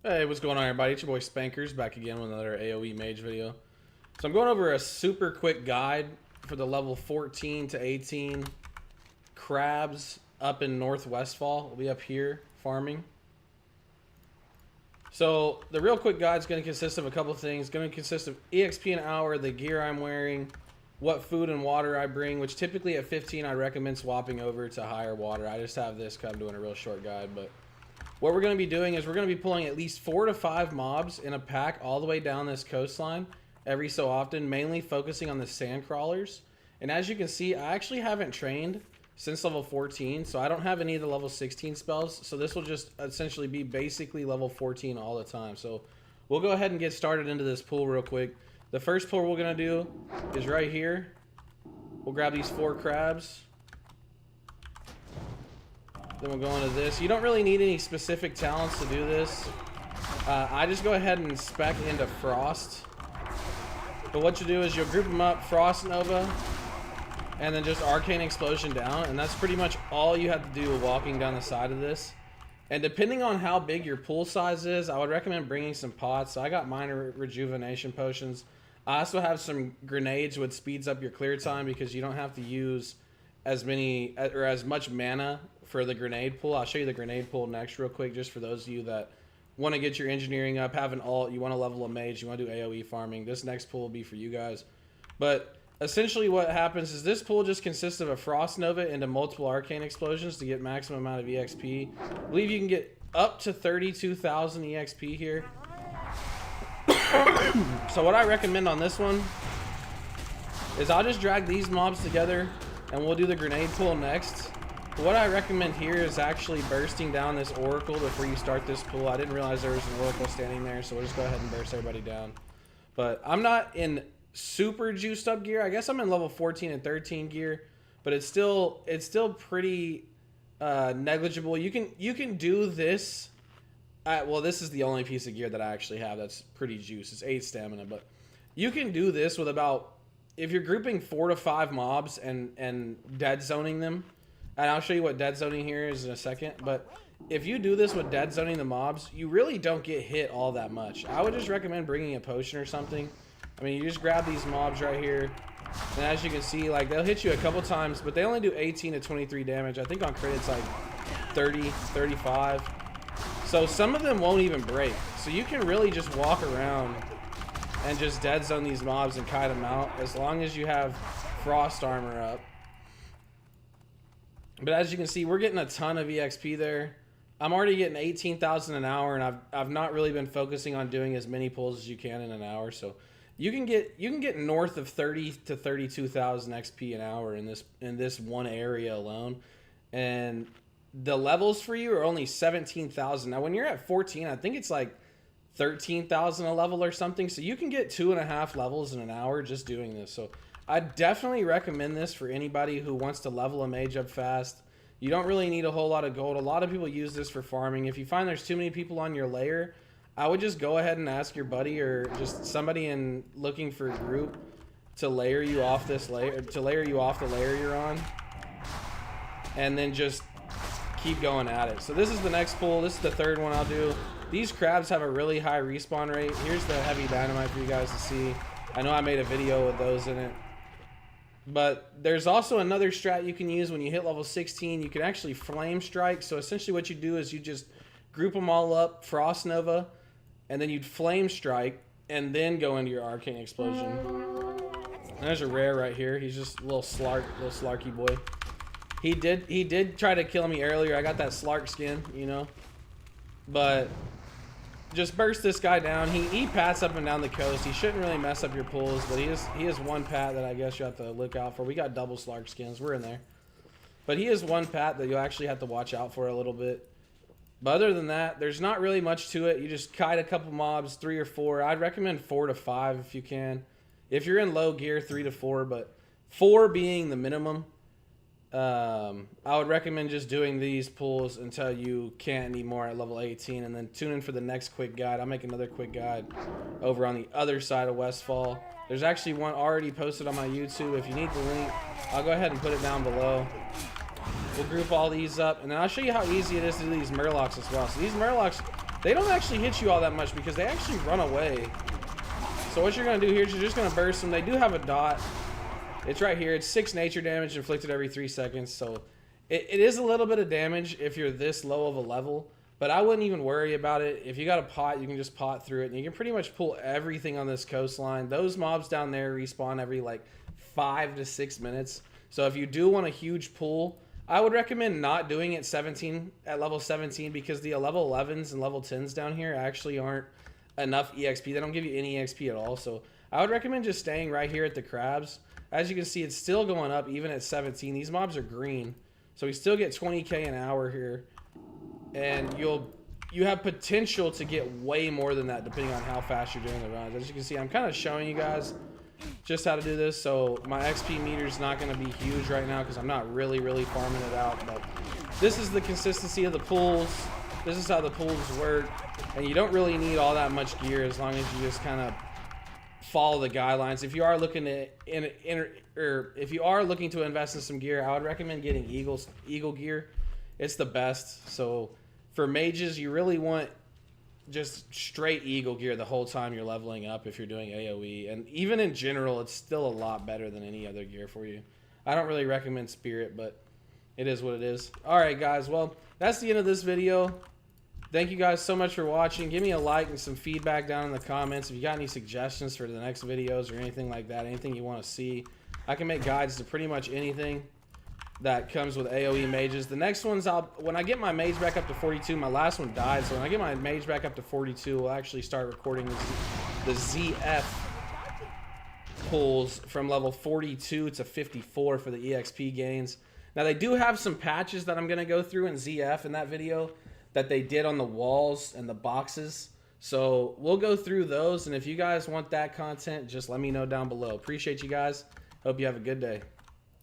Hey, what's going on, everybody? It's your boy Spankers back again with another AoE Mage video. So I'm going over a super quick guide for the level 14 to 18 crabs up in North Westfall. We'll be up here farming. So the real quick guide is going to consist of a couple of things. It's going to consist of EXP an hour, the gear I'm wearing, what food and water I bring, which typically at 15 I recommend swapping over to higher water. I just have this because I'm doing a real short guide, but what we're going to be doing is we're going to be pulling at least 4 to 5 mobs in a pack all the way down this coastline every so often, mainly focusing on the sand crawlers. And as you can see, I actually haven't trained since level 14, so I don't have any of the level 16 spells. So this will just essentially be basically level 14 all the time. So we'll go ahead and get started into this pool real quick. The first pull we're going to do is right here. We'll grab these 4 crabs. Then we'll go into this. You don't really need any specific talents to do this. I just go ahead and spec into Frost. But what you do is you'll group them up, Frost Nova, and then just Arcane Explosion down. And that's pretty much all you have to do walking down the side of this. And depending on how big your pool size is, I would recommend bringing some pots. So I got minor rejuvenation potions. I also have some grenades which speeds up your clear time because you don't have to use as many or as much mana for the grenade pool. I'll show you the grenade pool next real quick, just for those of you that want to get your engineering up, have an alt, you want to level a mage, you want to do AoE farming. This next pool will be for you guys. But essentially what happens is this pool just consists of a Frost Nova into multiple Arcane Explosions to get maximum amount of EXP. I believe you can get up to 32,000 EXP here. So what I recommend on this one is I'll just drag these mobs together and we'll do the grenade pool next. What I recommend here is actually bursting down this oracle before you start this pool. I didn't realize there was an oracle standing there, so we'll just go ahead and burst everybody down. But I'm not in super juiced up gear. I guess I'm in level 14 and 13 gear, but it's still pretty negligible. You can do this. Well, this is the only piece of gear that I actually have that's pretty juiced. It's 8 stamina, but you can do this with about, if you're grouping 4 to 5 mobs and dead zoning them. And I'll show you what dead zoning here is in a second. But if you do this with dead zoning the mobs, you really don't get hit all that much. I would just recommend bringing a potion or something. I mean, you just grab these mobs right here. And as you can see, like, they'll hit you a couple times, but they only do 18 to 23 damage. I think on crit it's like 30, 35. So some of them won't even break. So you can really just walk around and just dead zone these mobs and kite them out as long as you have frost armor up. But as you can see, we're getting a ton of EXP there. I'm already getting 18,000 an hour, and I've not really been focusing on doing as many pulls as you can in an hour. So you can get north of 30 to 32,000 XP an hour in this one area alone. And the levels for you are only 17,000. Now when you're at 14, I think it's like 13,000 a level or something. So you can get 2.5 levels in an hour just doing this. So I definitely recommend this for anybody who wants to level a mage up fast. You don't really need a whole lot of gold. A lot of people use this for farming. If you find there's too many people on your layer, I would just go ahead and ask your buddy or just somebody in looking for a group to layer you off this layer, to layer you off the layer you're on, and then just keep going at it. So this is the next pool. This is the third one I'll do. These crabs have a really high respawn rate. Here's the heavy dynamite for you guys to see. I know I made a video with those in it. But there's also another strat you can use when you hit level 16. You can actually Flamestrike. So essentially what you do is you just group them all up, Frost Nova, and then you'd Flamestrike, and then go into your Arcane Explosion. And there's a rare right here. He's just a little slarky boy. He did try to kill me earlier. I got that slark skin, you know. But just burst this guy down. He pats up and down the coast. He shouldn't really mess up your pools, but he is one pat that I guess you have to look out for. We got double slark skins. We're in there. But he is one pat that you actually have to watch out for a little bit. But other than that, there's not really much to it. You just kite a couple mobs, 3 or 4. I'd recommend 4 to 5 if you can. If you're in low gear, 3 to 4, but 4 being the minimum. I would recommend just doing these pulls until you can't anymore at level 18, and then tune in for the next quick guide. I'll make another quick guide over on the other side of Westfall. There's actually one already posted on my YouTube. If you need the link, I'll go ahead and put it down below. We'll group all these up, and then I'll show you how easy it is to do these Murlocs as well. So these Murlocs, they don't actually hit you all that much because they actually run away. So what you're going to do here is you're just going to burst them. They do have a dot. It's right here. It's 6 nature damage inflicted every 3 seconds. So it is a little bit of damage if you're this low of a level. But I wouldn't even worry about it. If you got a pot, you can just pot through it. And you can pretty much pull everything on this coastline. Those mobs down there respawn every like 5 to 6 minutes. So if you do want a huge pull, I would recommend not doing it at level 17 because the level 11s and level 10s down here actually aren't enough EXP. They don't give you any EXP at all. So I would recommend just staying right here at the crabs. As you can see, it's still going up even at 17. These mobs are green. So we still get 20k an hour here. And you have potential to get way more than that depending on how fast you're doing the runs. As you can see, I'm kind of showing you guys just how to do this. So my XP meter is not going to be huge right now because I'm not really farming it out. But this is the consistency of the pulls. This is how the pulls work. And you don't really need all that much gear as long as you just kind of follow the guidelines. If you are looking to if you are looking to invest in some gear, I would recommend getting eagle gear. It's the best. So for mages, you really want just straight eagle gear the whole time you're leveling up if you're doing AoE. And even in general, it's still a lot better than any other gear for you. I don't really recommend spirit, but it is what it is. All right, guys. Well, that's the end of this video. Thank you guys so much for watching. Give me a like and some feedback down in the comments. If you got any suggestions for the next videos or anything like that, anything you want to see, I can make guides to pretty much anything that comes with AoE mages. The next ones, when I get my mage back up to 42, my last one died, so when I get my mage back up to 42, we'll actually start recording the ZF pulls from level 42 to 54 for the EXP gains. Now, they do have some patches that I'm going to go through in ZF in that video that they did on the walls and the boxes. So we'll go through those, and if you guys want that content, just let me know down below. Appreciate you guys. Hope you have a good day.